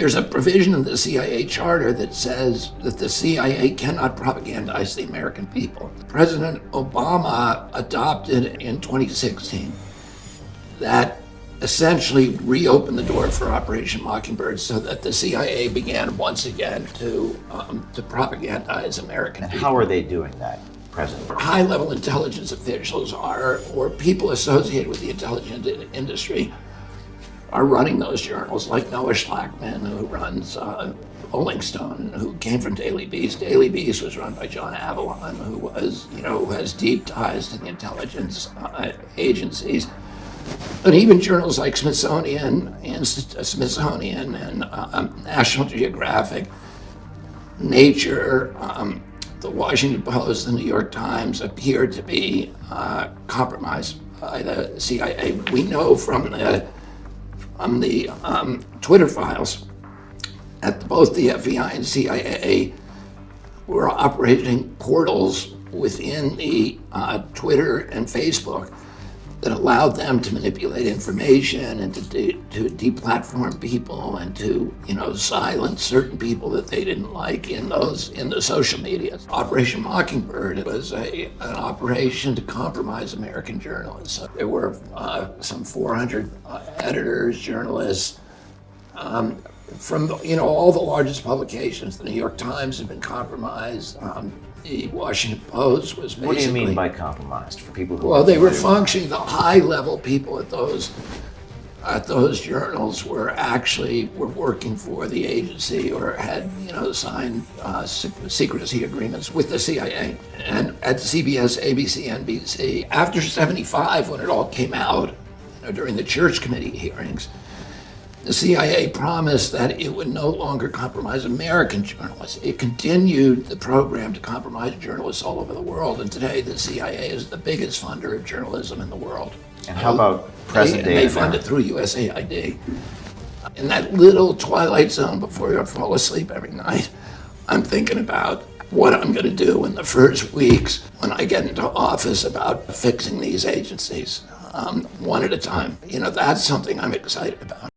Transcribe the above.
There's a provision in the CIA charter that says that the CIA cannot propagandize the American people. President Obama adopted in 2016 that essentially reopened the door for Operation Mockingbird so that the CIA began once again to propagandize American people. How are they doing that, President? High-level intelligence officials or people associated with the intelligence industry are running those journals, like Noah Schlachman, who runs Rolling Stone, who came from Daily Beast. Daily Beast was run by John Avalon, who has deep ties to the intelligence agencies. But even journals like Smithsonian and National Geographic, Nature, the Washington Post, the New York Times appear to be compromised by the CIA. We know from the Twitter files that both the FBI and CIA were operating portals within the Twitter and Facebook that allowed them to manipulate information and to deplatform people and to silence certain people that they didn't like in the social media. Operation Mockingbird was an operation to compromise American journalists. There were some 400 editors, journalists from all the largest publications. The New York Times had been compromised. The Washington Post was basically... What do you mean by compromised for people who... Well, they were functioning, the high-level people at those journals were working for the agency or had, signed secrecy agreements with the CIA. And at CBS, ABC, NBC, after '75, when it all came out, during the Church Committee hearings, the CIA promised that it would no longer compromise American journalists. It continued the program to compromise journalists all over the world, and today the CIA is the biggest funder of journalism in the world. And how about present day? They fund it through USAID. In that little twilight zone before you fall asleep every night, I'm thinking about what I'm going to do in the first weeks when I get into office about fixing these agencies, one at a time. That's something I'm excited about.